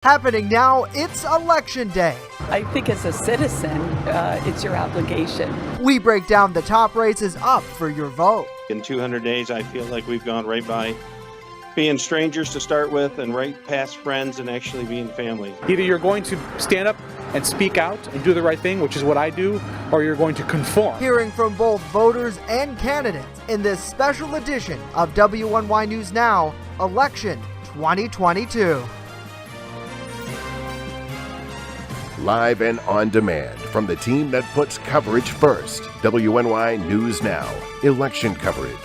Happening now, it's Election Day. I think as a citizen, it's your obligation. We break down the top races up for your vote. In 200 days, I feel like we've gone right by being strangers to start with and right past friends and actually being family. Either you're going to stand up and speak out and do the right thing, which is what I do, or you're going to conform. Hearing from both voters and candidates in this special edition of WNY News Now, Election 2022. Live and on demand from the team that puts coverage first. WNY News Now, election coverage.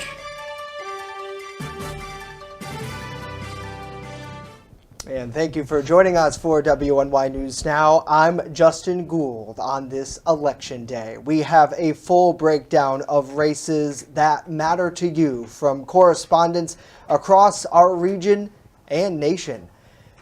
And thank you for joining us for WNY News Now. I'm Justin Gould on this election day. We have a full breakdown of races that matter to you from correspondents across our region and nation.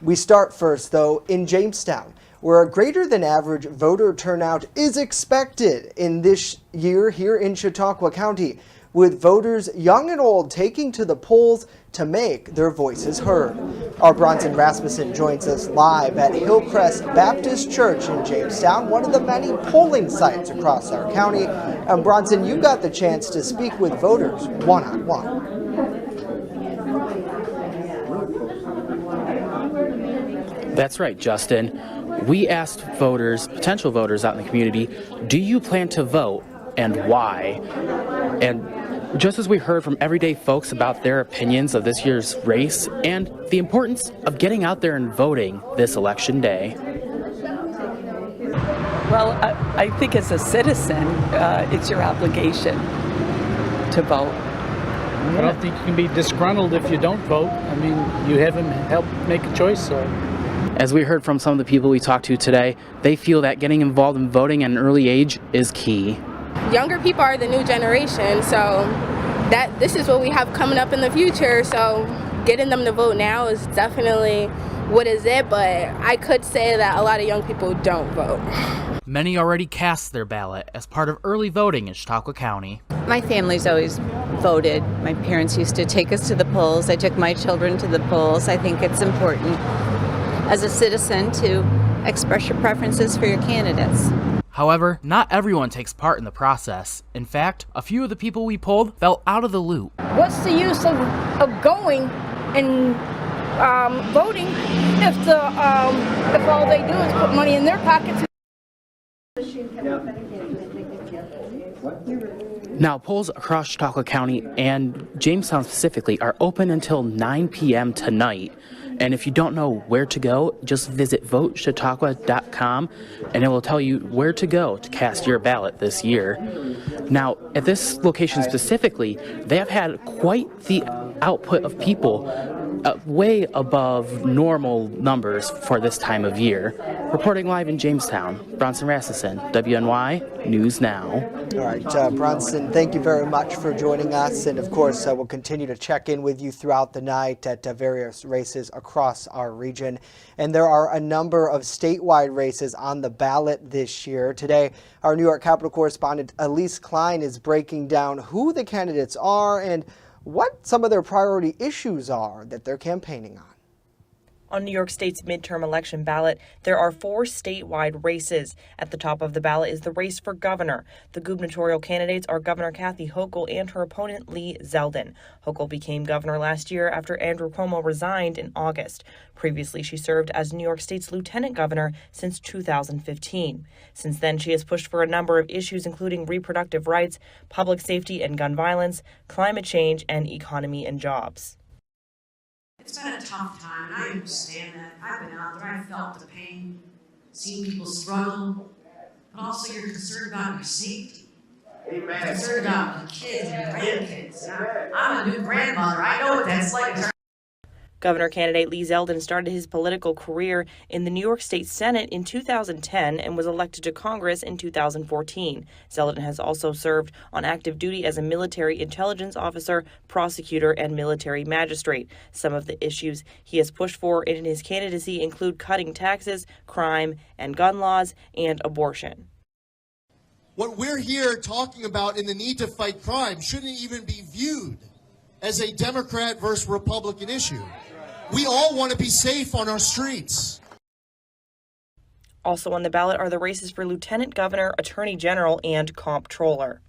We start first, though, in Jamestown, where a greater than average voter turnout is expected in this year here in Chautauqua County, with voters young and old taking to the polls to make their voices heard. Our Bronson Rasmussen joins us live at Hillcrest Baptist Church in Jamestown, one of the many polling sites across our county. And Bronson, you got the chance to speak with voters one-on-one. That's right, Justin. We asked voters, potential voters out in the community, do you plan to vote and why? And just as we heard from everyday folks about their opinions of this year's race and the importance of getting out there and voting this election day. Well, I think as a citizen, it's your obligation to vote. I don't think you can be disgruntled if you don't vote. I mean, you haven't helped make a choice, so. As we heard from some of the people we talked to today, they feel that getting involved in voting at an early age is key. Younger people are the new generation, so this is what we have coming up in the future, so getting them to vote now is definitely what is it, but I could say that a lot of young people don't vote. Many already cast their ballot as part of early voting in Chautauqua County. My family's always voted. My parents used to take us to the polls. I took my children to the polls. I think it's important as a citizen to express your preferences for your candidates. However, not everyone takes part in the process. In fact, a few of the people we polled fell out of the loop. What's the use of going and voting if all they do is put money in their pockets? Now, polls across Chautauqua County and Jamestown specifically are open until 9 p.m. tonight. And if you don't know where to go, just visit votechautauqua.com and it will tell you where to go to cast your ballot this year. Now, at this location specifically, they have had quite the output of people, way above normal numbers for this time of year. Reporting live in Jamestown, Bronson Rasmussen, WNY News Now. All right, Bronson, thank you very much for joining us. And of course, we'll continue to check in with you throughout the night at various races across our region. And there are a number of statewide races on the ballot this year. Today, our New York Capitol correspondent Elise Klein is breaking down who the candidates are and what some of their priority issues are that they're campaigning on. On New York State's midterm election ballot, there are 4 statewide races. At the top of the ballot is the race for governor. The gubernatorial candidates are Governor Kathy Hochul and her opponent Lee Zeldin. Hochul became governor last year after Andrew Cuomo resigned in August. Previously, she served as New York State's lieutenant governor since 2015. Since then, she has pushed for a number of issues, including reproductive rights, public safety and gun violence, climate change, and economy and jobs. It's been a tough time, and I understand that. I've been out there, I've felt the pain, seen people struggle, but also you're concerned about your safety. Amen. You're concerned about your kids and your grandkids. I'm a new grandmother, I know what that's like. Governor candidate Lee Zeldin started his political career in the New York State Senate in 2010 and was elected to Congress in 2014. Zeldin has also served on active duty as a military intelligence officer, prosecutor, and military magistrate. Some of the issues he has pushed for in his candidacy include cutting taxes, crime and gun laws, and abortion. What we're here talking about in the need to fight crime shouldn't even be viewed as a Democrat versus Republican issue. We all want to be safe on our streets. Also on the ballot are the races for Lieutenant Governor, Attorney General, and Comptroller.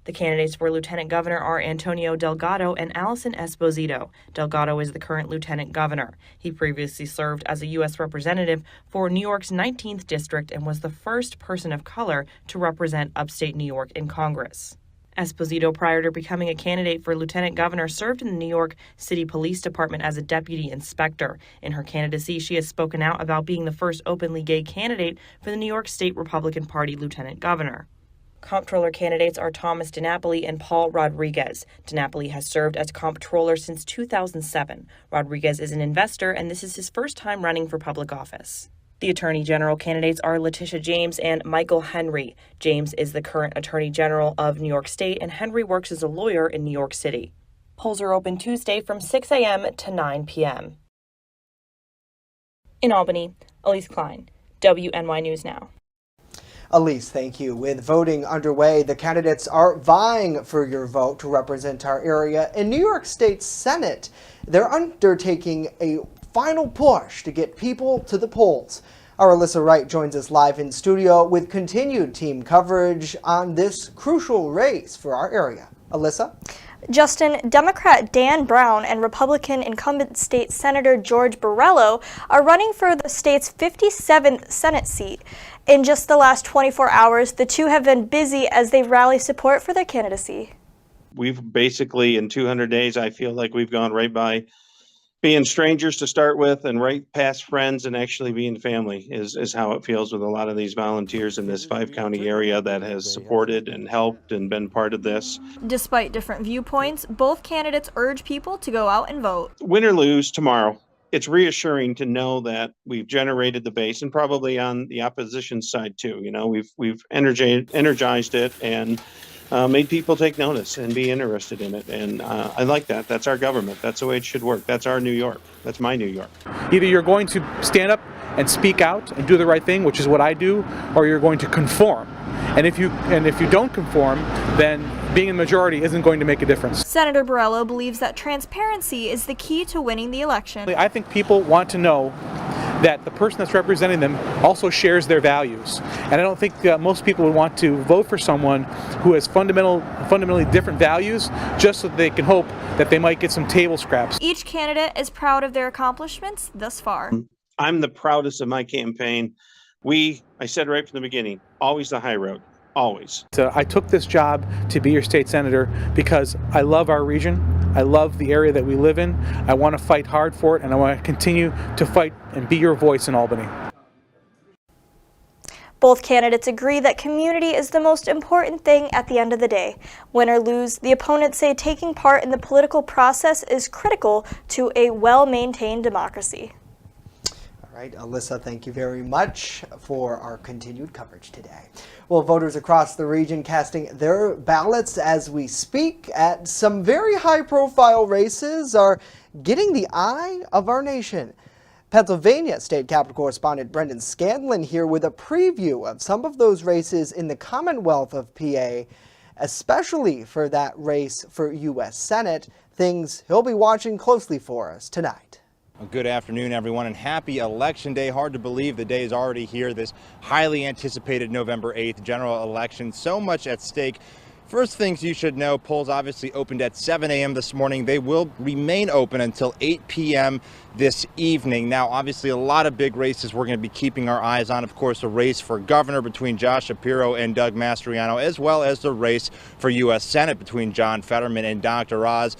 The candidates for Lieutenant Governor are Antonio Delgado and Allison Esposito. Delgado is the current Lieutenant Governor. He previously served as a U.S. Representative for New York's 19th District and was the first person of color to represent upstate New York in Congress. Esposito, prior to becoming a candidate for Lieutenant Governor, served in the New York City Police Department as a deputy inspector. In her candidacy, she has spoken out about being the first openly gay candidate for the New York State Republican Party Lieutenant Governor. Comptroller candidates are Thomas DiNapoli and Paul Rodriguez. DiNapoli has served as comptroller since 2007. Rodriguez is an investor, and this is his first time running for public office. The Attorney General candidates are Letitia James and Michael Henry. James is the current Attorney General of New York State, and Henry works as a lawyer in New York City. Polls are open Tuesday from 6 a.m. to 9 p.m. In Albany, Elise Klein, WNY News Now. Elise, thank you. With voting underway, the candidates are vying for your vote to represent our area in New York State Senate. They're undertaking a final push to get people to the polls. Our Alyssa Wright joins us live in studio with continued team coverage on this crucial race for our area. Alyssa? Justin, Democrat Dan Brown and Republican incumbent state Senator George Borrello are running for the state's 57th Senate seat. In just the last 24 hours, the two have been busy as they rally support for their candidacy. We've basically, in 200 days, I feel like we've gone right by being strangers to start with and right past friends and actually being family is how it feels with a lot of these volunteers in this 5-county area that has supported and helped and been part of this. Despite different viewpoints, both candidates urge people to go out and vote. Win or lose tomorrow, it's reassuring to know that we've generated the base, and probably on the opposition side too. You know, we've energized it and made people take notice and be interested in it. And I like that. That's our government. That's the way it should work. That's our New York. That's my New York. Either you're going to stand up and speak out and do the right thing, which is what I do, or you're going to conform. And if you don't conform, then being in the majority isn't going to make a difference. Senator Borrello believes that transparency is the key to winning the election. I think people want to know that the person that's representing them also shares their values. And I don't think most people would want to vote for someone who has fundamentally different values just so that they can hope that they might get some table scraps. Each candidate is proud of their accomplishments thus far. I'm the proudest of my campaign. I said right from the beginning, always the high road, always. So I took this job to be your state senator because I love our region. I love the area that we live in. I want to fight hard for it, and I want to continue to fight and be your voice in Albany. Both candidates agree that community is the most important thing at the end of the day. Win or lose, the opponents say taking part in the political process is critical to a well-maintained democracy. All right, Alyssa, thank you very much for our continued coverage today. Well, voters across the region casting their ballots as we speak at some very high-profile races are getting the eye of our nation. Pennsylvania State Capitol correspondent Brendan Scanlon here with a preview of some of those races in the Commonwealth of PA, especially for that race for U.S. Senate, things he'll be watching closely for us tonight. Good afternoon, everyone, and happy Election Day. Hard to believe the day is already here, this highly anticipated November 8th general election. So much at stake. First things you should know, polls obviously opened at 7 a.m. this morning. They will remain open until 8 p.m. this evening. Now, obviously, a lot of big races we're going to be keeping our eyes on. Of course, a race for governor between Josh Shapiro and Doug Mastriano, as well as the race for U.S. Senate between John Fetterman and Dr. Oz.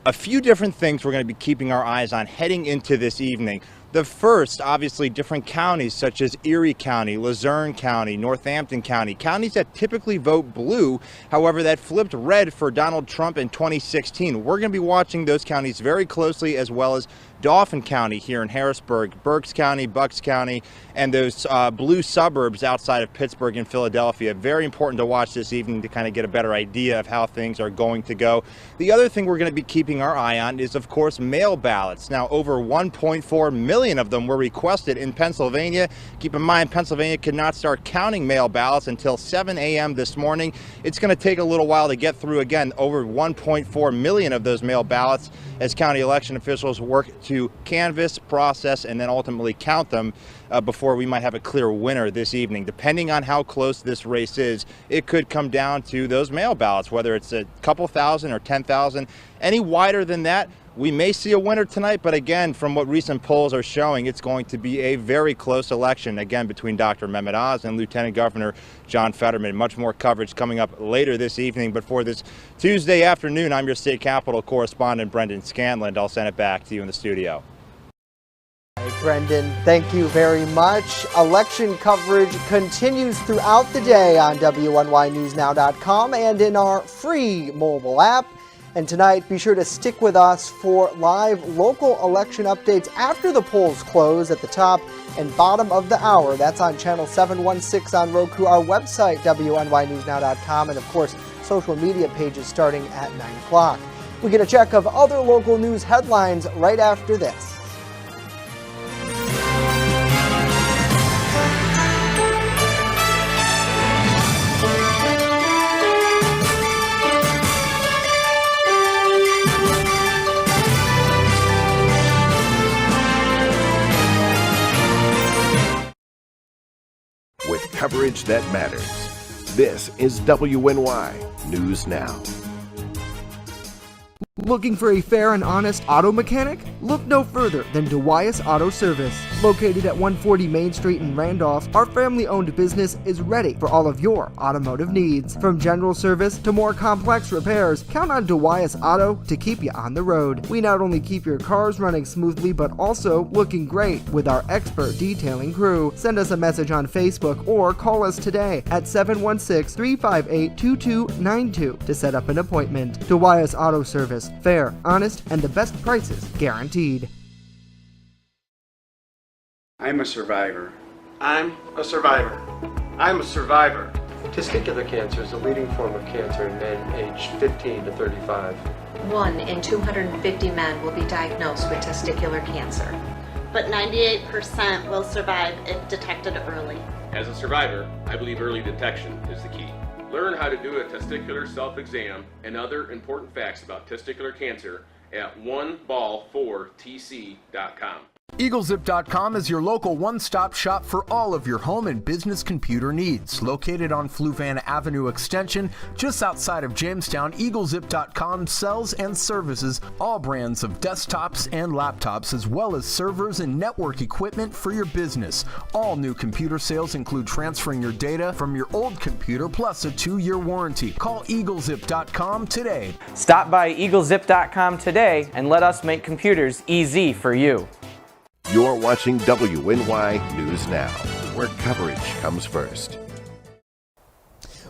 A few different things we're going to be keeping our eyes on heading into this evening. The first, obviously, different counties such as Erie County, Luzerne County, Northampton County, counties that typically vote blue, however, that flipped red for Donald Trump in 2016. We're going to be watching those counties very closely, as well as Dauphin County here in Harrisburg, Berks County, Bucks County, and those blue suburbs outside of Pittsburgh and Philadelphia. Very important to watch this evening to kind of get a better idea of how things are going to go. The other thing we're going to be keeping our eye on is, of course, mail ballots. Now, over 1.4 million of them were requested in Pennsylvania. Keep in mind, Pennsylvania could not start counting mail ballots until 7 a.m. this morning. It's going to take a little while to get through, again, over 1.4 million of those mail ballots as county election officials work to canvass, process, and then ultimately count them before we might have a clear winner this evening. Depending on how close this race is, it could come down to those mail ballots, whether it's a couple thousand or 10,000. Any wider than that, we may see a winner tonight, but again, from what recent polls are showing, it's going to be a very close election, again, between Dr. Mehmet Oz and Lieutenant Governor John Fetterman. Much more coverage coming up later this evening, but for this Tuesday afternoon, I'm your state capitol correspondent, Brendan Scanlon. I'll send it back to you in the studio. Brendan, thank you very much. Election coverage continues throughout the day on WNYNewsNow.com and in our free mobile app. And tonight, be sure to stick with us for live local election updates after the polls close at the top and bottom of the hour. That's on channel 716 on Roku, our website, WNYNewsNow.com, and of course, social media pages starting at 9 o'clock. We get a check of other local news headlines right after this. With coverage that matters. This is WNY News Now. Looking for a fair and honest auto mechanic? Look no further than DeWyas Auto Service. Located at 140 Main Street in Randolph, our family-owned business is ready for all of your automotive needs. From general service to more complex repairs, count on DeWyas Auto to keep you on the road. We not only keep your cars running smoothly, but also looking great with our expert detailing crew. Send us a message on Facebook or call us today at 716-358-2292 to set up an appointment. DeWyas Auto Service. Fair, honest, and the best prices guaranteed. I'm a survivor. I'm a survivor. I'm a survivor. Testicular cancer is the leading form of cancer in men aged 15 to 35. 1 in 250 men will be diagnosed with testicular cancer. But 98% will survive if detected early. As a survivor, I believe early detection is the key. Learn how to do a testicular self-exam and other important facts about testicular cancer at oneball4tc.com. EagleZip.com is your local one-stop shop for all of your home and business computer needs. Located on Fluvan Avenue Extension, just outside of Jamestown, EagleZip.com sells and services all brands of desktops and laptops, as well as servers and network equipment for your business. All new computer sales include transferring your data from your old computer, plus a 2-year warranty. Call EagleZip.com today. Stop by EagleZip.com today and let us make computers easy for you. You're watching WNY News Now, where coverage comes first.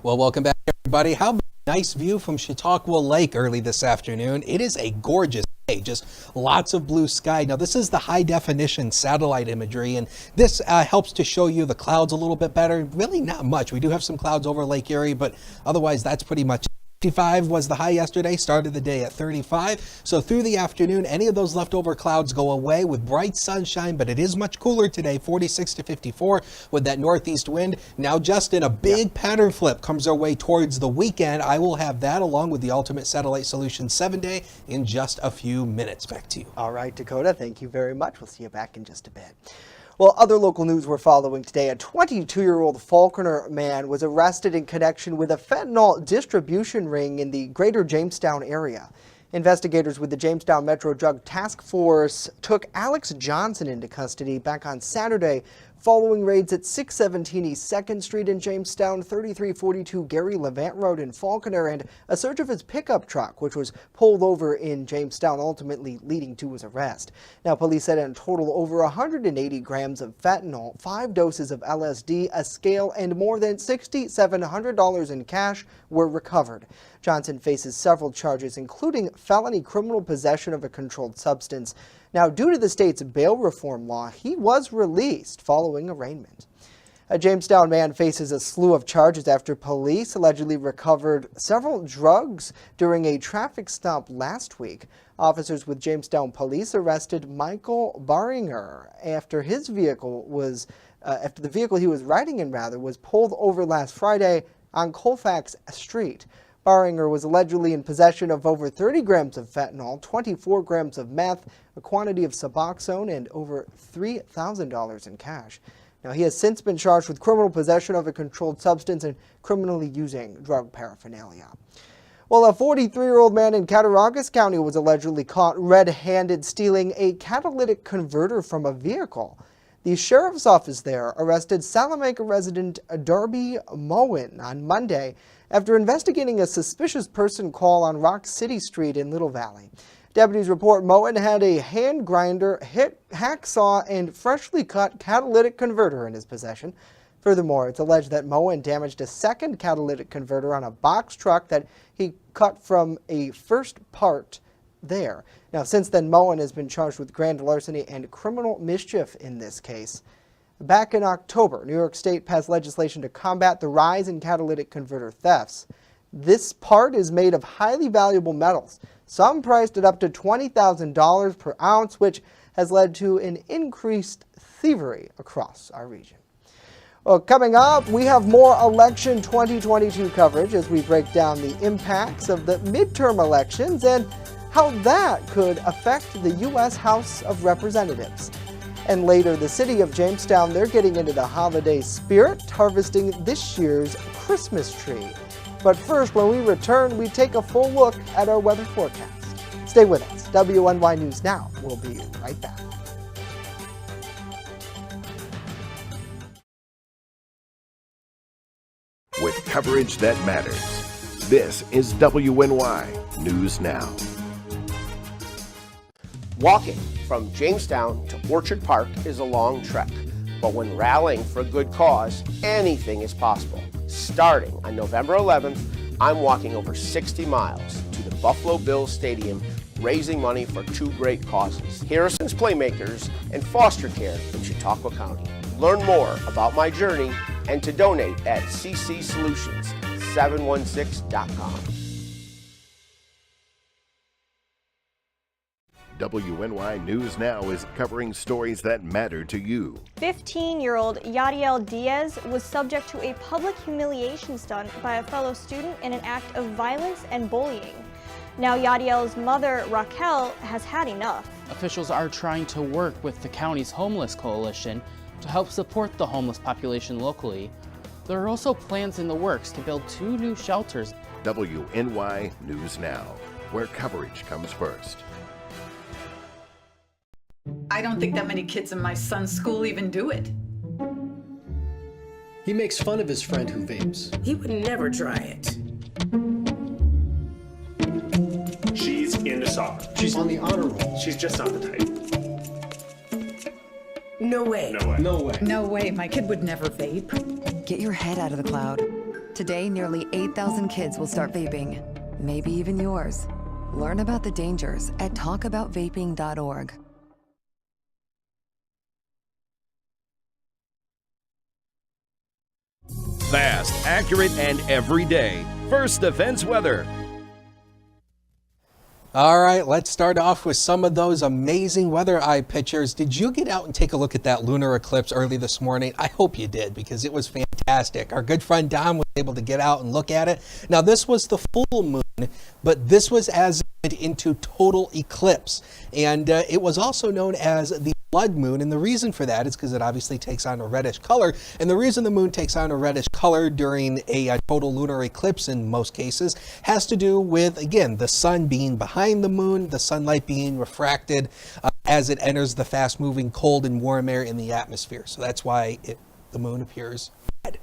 Well, welcome back, everybody. How about a nice view from Chautauqua Lake early this afternoon? It is a gorgeous day, just lots of blue sky. Now, this is the high-definition satellite imagery, and this helps to show you the clouds a little bit better. Really not much. We do have some clouds over Lake Erie, but otherwise, that's pretty much 55 was the high yesterday, started the day at 35. So through the afternoon, any of those leftover clouds go away with bright sunshine, but it is much cooler today, 46 to 54 with that northeast wind. Now, Justin, a big pattern flip comes our way towards the weekend. I will have that along with the Ultimate Satellite Solutions 7-day in just a few minutes. Back to you. All right, Dakota, thank you very much. We'll see you back in just a bit. Well, other local news we're following today, a 22-year-old Faulkner man was arrested in connection with a fentanyl distribution ring in the greater Jamestown area. Investigators with the Jamestown Metro Drug Task Force took Alex Johnson into custody back on Saturday following raids at 617 East 2nd Street in Jamestown, 3342 Gary Levant Road in Faulkner, and a search of his pickup truck, which was pulled over in Jamestown, ultimately leading to his arrest. Now, police said in total over 180 grams of fentanyl, 5 doses of LSD, a scale, and more than $6,700 in cash were recovered. Johnson faces several charges, including felony criminal possession of a controlled substance. Now, due to the state's bail reform law, he was released following arraignment. A Jamestown man faces a slew of charges after police allegedly recovered several drugs during a traffic stop last week. Officers with Jamestown Police arrested Michael Baringer after the vehicle he was riding in was pulled over last Friday on Colfax Street. Barringer was allegedly in possession of over 30 grams of fentanyl, 24 grams of meth, a quantity of Suboxone, and over $3,000 in cash. Now, he has since been charged with criminal possession of a controlled substance and criminally using drug paraphernalia. Well, a 43-year-old man in Cattaraugus County was allegedly caught red-handed stealing a catalytic converter from a vehicle. The sheriff's office there arrested Salamanca resident Darby Moen on Monday after investigating a suspicious person call on Rock City Street in Little Valley. Deputies report Moen had a hand grinder, hacksaw, and freshly cut catalytic converter in his possession. Furthermore, it's alleged that Moen damaged a second catalytic converter on a box truck that he cut from a first part there. Now, since then, Moen has been charged with grand larceny and criminal mischief in this case. Back in October, New York State passed legislation to combat the rise in catalytic converter thefts. This part is made of highly valuable metals, some priced at up to $20,000 per ounce, which has led to an increased thievery across our region. Well, coming up, we have more election 2022 coverage as we break down the impacts of the midterm elections and how that could affect the U.S. House of Representatives. And later, the city of Jamestown, they're getting into the holiday spirit, harvesting this year's Christmas tree. But first, when we return, we take a full look at our weather forecast. Stay with us. WNY News Now. We'll be right back. With coverage that matters, this is WNY News Now. Walking from Jamestown to Orchard Park is a long trek, but when rallying for a good cause, anything is possible. Starting on November 11th, I'm walking over 60 miles to the Buffalo Bills Stadium, raising money for two great causes, Harrison's Playmakers and foster care in Chautauqua County. Learn more about my journey and to donate at ccsolutions716.com. WNY News Now is covering stories that matter to you. 15-year-old Yadiel Diaz was subject to a public humiliation stunt by a fellow student in an act of violence and bullying. Now Yadiel's mother, Raquel, has had enough. Officials are trying to work with the county's homeless coalition to help support the homeless population locally. There are also plans in the works to build 2 new shelters. WNY News Now, where coverage comes first. I don't think that many kids in my son's school even do it. He makes fun of his friend who vapes. He would never try it. She's into soccer. She's on the honor roll. She's just not the type. No way. No way. No way. No way, my kid would never vape. Get your head out of the cloud. Today, nearly 8,000 kids will start vaping. Maybe even yours. Learn about the dangers at talkaboutvaping.org. Fast, accurate, and everyday. First Defense Weather. All right, let's start off with some of those amazing weather eye pictures. Did you get out and take a look at that lunar eclipse early this morning? I hope you did, because it was fantastic. Our good friend Don was able to get out and look at it. Now, this was the full moon, but this was as it went into total eclipse. And it was also known as the blood moon, and the reason for that is because it obviously takes on a reddish color, and the reason the moon takes on a reddish color during a total lunar eclipse in most cases has to do with, again, the sun being behind the moon, the sunlight being refracted as it enters the fast-moving cold and warm air in the atmosphere. So that's why the moon appears red.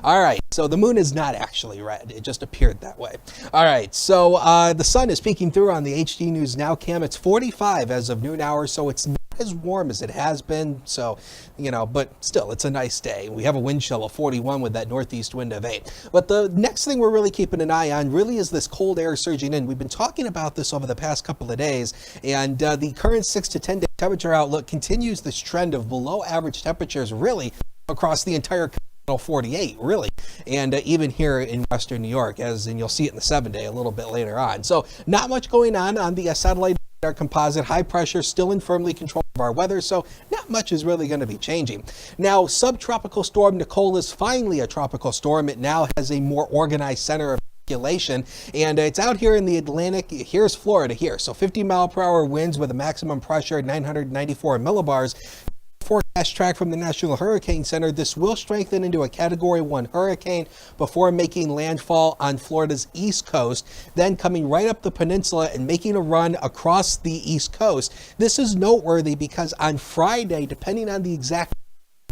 All right, so the moon is not actually red. It just appeared that way. All right, so the sun is peeking through on the HD News Now cam. It's 45 as of noon hour, so it's not as warm as it has been, so, you know, but still, it's a nice day. We have a wind chill of 41 with that northeast wind of 8. But the next thing we're really keeping an eye on really is this cold air surging in. We've been talking about this over the past couple of days, and the current 6 to 10 day temperature outlook continues this trend of below average temperatures really across the entire 48 really, and even here in western New York, and you'll see it in the 7-day a little bit later on. So not much going on the satellite radar composite. High pressure still in firmly control of our weather, so not much is really going to be changing. Now, subtropical storm Nicole is finally a tropical storm. It now has a more organized center of circulation, and it's out here in the Atlantic. Here's Florida here. So 50-mile-per-hour winds with a maximum pressure at 994 millibars. Forecast track from the National Hurricane Center. This will strengthen into a Category 1 hurricane before making landfall on Florida's east coast, then coming right up the peninsula and making a run across the east coast. This is noteworthy because on Friday, depending on the exact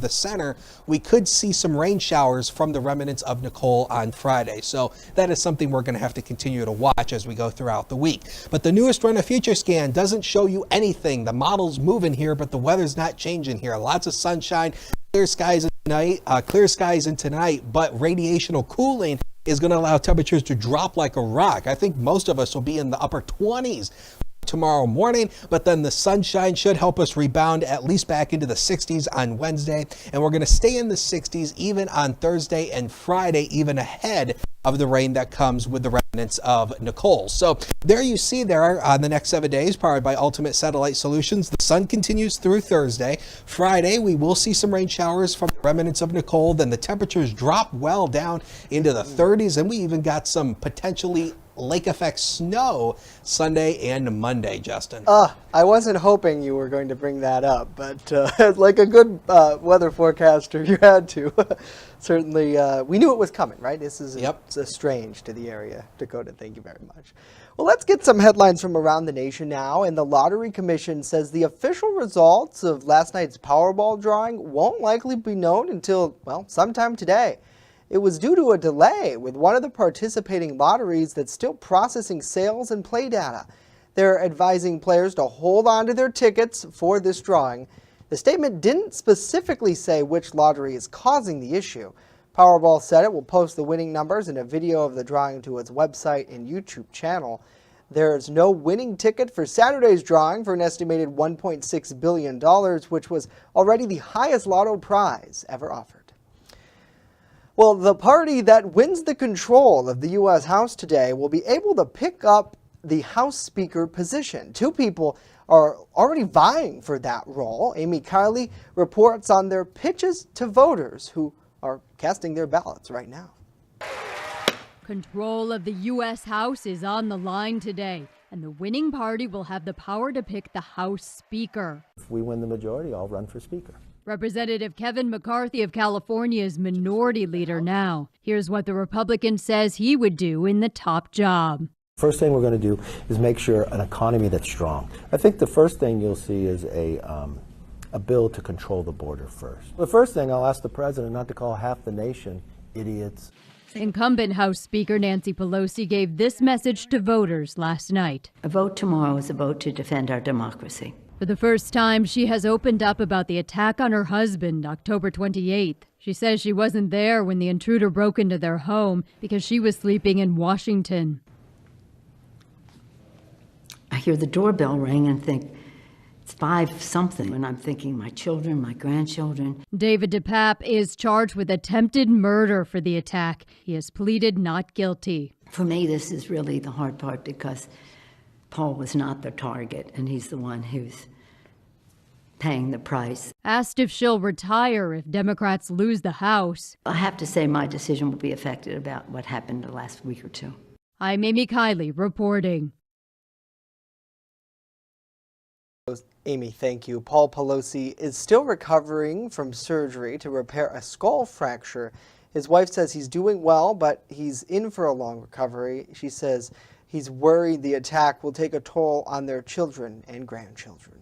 the center, we could see some rain showers from the remnants of Nicole on Friday. So that is something we're going to have to continue to watch as we go throughout the week. But the newest Run a Future scan doesn't show you anything. The model's moving here, but the weather's not changing here. Lots of sunshine, clear skies in tonight, but radiational cooling is going to allow temperatures to drop like a rock. I think most of us will be in the upper 20s tomorrow morning, but then the sunshine should help us rebound at least back into the 60s on Wednesday, and we're going to stay in the 60s even on Thursday and Friday, even ahead of the rain that comes with the remnants of Nicole. So there you see there on the next 7 days, powered by Ultimate Satellite Solutions. The sun continues through Thursday. Friday, we will see some rain showers from the remnants of Nicole. Then the temperatures drop well down into the 30s, and we even got some potentially lake effect snow Sunday and Monday, Justin. I wasn't hoping you were going to bring that up, but like a good weather forecaster, you had to. Certainly, we knew it was coming, right? This is strange to the area. Dakota, thank you very much. Well, let's get some headlines from around the nation now. And the Lottery Commission says the official results of last night's Powerball drawing won't likely be known until, well, sometime today. It was due to a delay with one of the participating lotteries that's still processing sales and play data. They're advising players to hold on to their tickets for this drawing. The statement didn't specifically say which lottery is causing the issue. Powerball said it will post the winning numbers and a video of the drawing to its website and YouTube channel. There's no winning ticket for Saturday's drawing for an estimated $1.6 billion, which was already the highest lotto prize ever offered. Well, the party that wins the control of the U.S. House today will be able to pick up the House Speaker position. Two people are already vying for that role. Amy Kiley reports on their pitches to voters who are casting their ballots right now. Control of the U.S. House is on the line today, and the winning party will have the power to pick the House Speaker. If we win the majority, I'll run for Speaker. Representative Kevin McCarthy of California is minority leader now. Here's what the Republican says he would do in the top job. First thing we're going to do is make sure an economy that's strong. I think the first thing you'll see is a bill to control the border first. The first thing, I'll ask the president not to call half the nation idiots. Incumbent House Speaker Nancy Pelosi gave this message to voters last night. A vote tomorrow is a vote to defend our democracy. For the first time, she has opened up about the attack on her husband October 28th. She says she wasn't there when the intruder broke into their home because she was sleeping in Washington. I hear the doorbell ring and think, it's 5-something, and I'm thinking my children, my grandchildren. David DePape is charged with attempted murder for the attack. He has pleaded not guilty. For me, this is really the hard part because Paul was not the target, and he's the one who's paying the price. Asked if she'll retire if Democrats lose the House. I have to say my decision will be affected about what happened the last week or two. I'm Amy Kiley reporting. Amy, thank you. Paul Pelosi is still recovering from surgery to repair a skull fracture. His wife says he's doing well, but he's in for a long recovery. She says he's worried the attack will take a toll on their children and grandchildren.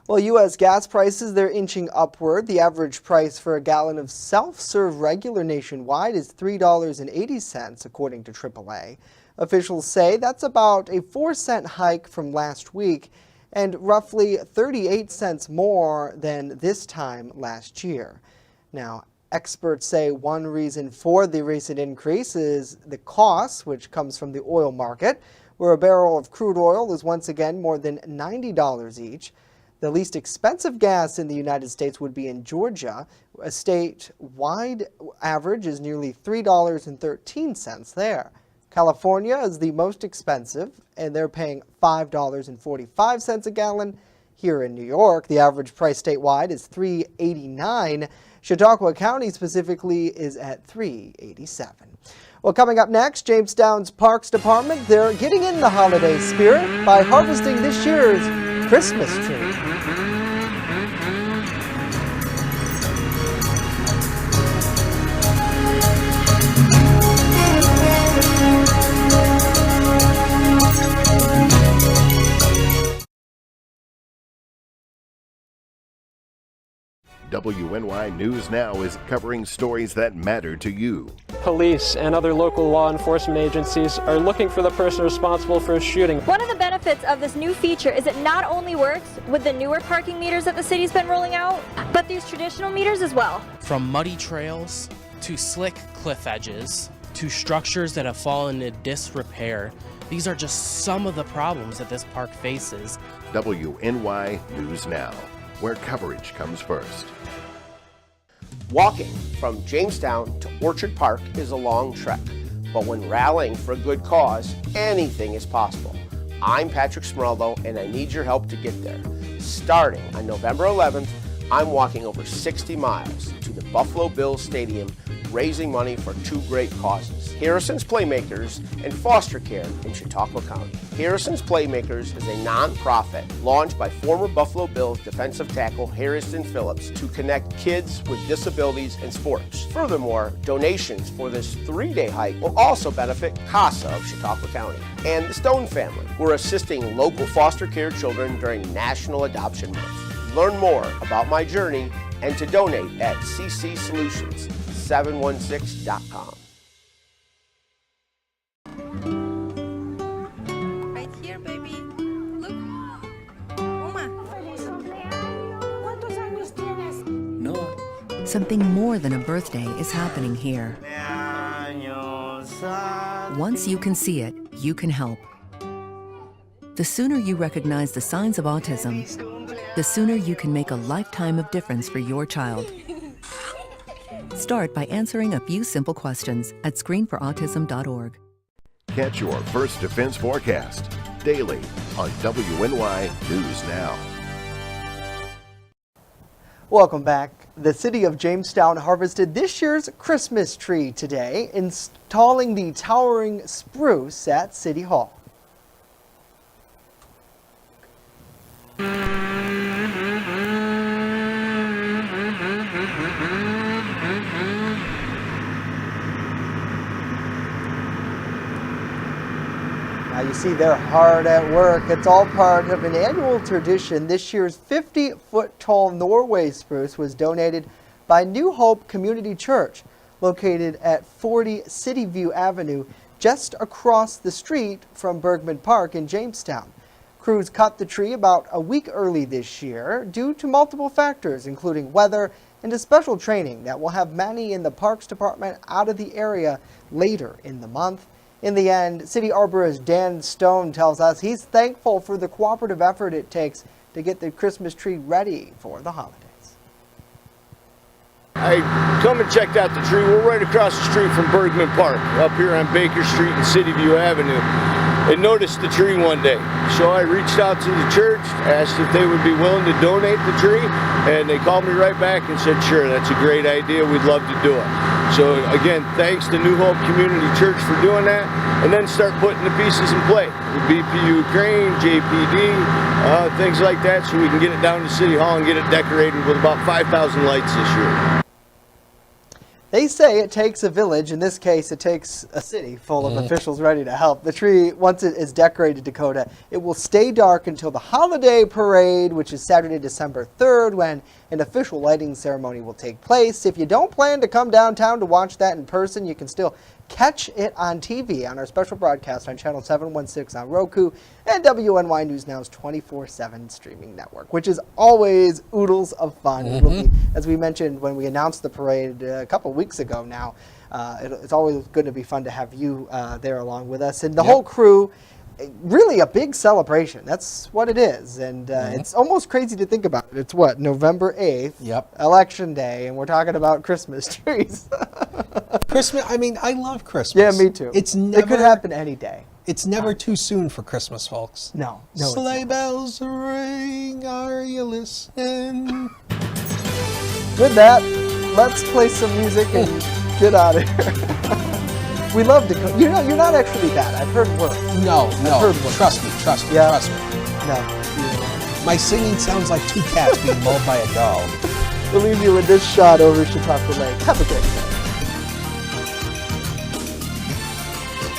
Well, U.S. gas prices, they're inching upward. The average price for a gallon of self-serve regular nationwide is $3.80, according to AAA. Officials say that's about a 4-cent hike from last week and roughly 38 cents more than this time last year. Now, experts say one reason for the recent increase is the cost, which comes from the oil market, where a barrel of crude oil is once again more than $90 each. The least expensive gas in the United States would be in Georgia. A state-wide average is nearly $3.13 there. California is the most expensive, and they're paying $5.45 a gallon. Here in New York, the average price statewide is $3.89. Chautauqua County specifically is at 387. Well, coming up next, Jamestown's Parks Department, they're getting in the holiday spirit by harvesting this year's Christmas tree. WNY News Now is covering stories that matter to you. Police and other local law enforcement agencies are looking for the person responsible for a shooting. One of the benefits of this new feature is it not only works with the newer parking meters that the city's been rolling out, but these traditional meters as well. From muddy trails to slick cliff edges to structures that have fallen into disrepair, these are just some of the problems that this park faces. WNY News Now, where coverage comes first. Walking from Jamestown to Orchard Park is a long trek, but when rallying for a good cause, anything is possible. I'm Patrick Smeraldo, and I need your help to get there. Starting on November 11th, I'm walking over 60 miles to the Buffalo Bills Stadium, raising money for two great causes: Harrison's Playmakers and foster care in Chautauqua County. Harrison's Playmakers is a non-profit launched by former Buffalo Bills defensive tackle Harrison Phillips to connect kids with disabilities in sports. Furthermore, donations for this 3-day hike will also benefit CASA of Chautauqua County and the Stone family, who are assisting local foster care children during National Adoption Month. Learn more about my journey and to donate at ccsolutions716.com. Something more than a birthday is happening here. Once you can see it, you can help. The sooner you recognize the signs of autism, the sooner you can make a lifetime of difference for your child. Start by answering a few simple questions at screenforautism.org. Catch your First Defense forecast daily on WNY News Now. Welcome back. The city of Jamestown harvested this year's Christmas tree today, installing the towering spruce at City Hall. Now you see they're hard at work. It's all part of an annual tradition. This year's 50-foot-tall Norway spruce was donated by New Hope Community Church, located at 40 City View Avenue, just across the street from Bergman Park in Jamestown. Crews cut the tree about a week early this year due to multiple factors, including weather and a special training that will have many in the Parks Department out of the area later in the month. In the end, City Arborist Dan Stone tells us he's thankful for the cooperative effort it takes to get the Christmas tree ready for the holidays. I come and checked out the tree. We're right across the street from Bergman Park, up here on Baker Street and City View Avenue, and noticed the tree one day. So I reached out to the church, asked if they would be willing to donate the tree, and they called me right back and said, sure, that's a great idea, we'd love to do it. So again, thanks to New Hope Community Church for doing that, and then start putting the pieces in play. The BPU crane, JPD, things like that, so we can get it down to City Hall and get it decorated with about 5,000 lights this year. They say it takes a village. In this case, it takes a city full of officials ready to help. The tree, once it is decorated, Dakota, it will stay dark until the holiday parade, which is Saturday, December 3rd, when an official lighting ceremony will take place. If you don't plan to come downtown to watch that in person, you can still catch it on TV on our special broadcast on Channel 716 on Roku and WNY News Now's 24/7 streaming network, which is always oodles of fun. It will be, as we mentioned when we announced the parade a couple weeks ago now, it's always going to be fun to have you there along with us. And the whole crew, really a big celebration. That's what it is. And it's almost crazy to think about it. It's what, November 8th, Election Day, and we're talking about Christmas trees. Christmas, I mean, I love Christmas. Yeah, me too. It could happen any day. It's never too soon for Christmas, folks. No. Sleigh bells ring, are you listening? With that, let's play some music and get out of here. We love to go. You're not actually bad. I've heard worse. No. I've heard worse. Trust me. Yeah. Trust me. No. My singing sounds like two cats being mauled by a dog. We'll leave you with this shot over Chautauqua Lake. Have a great day.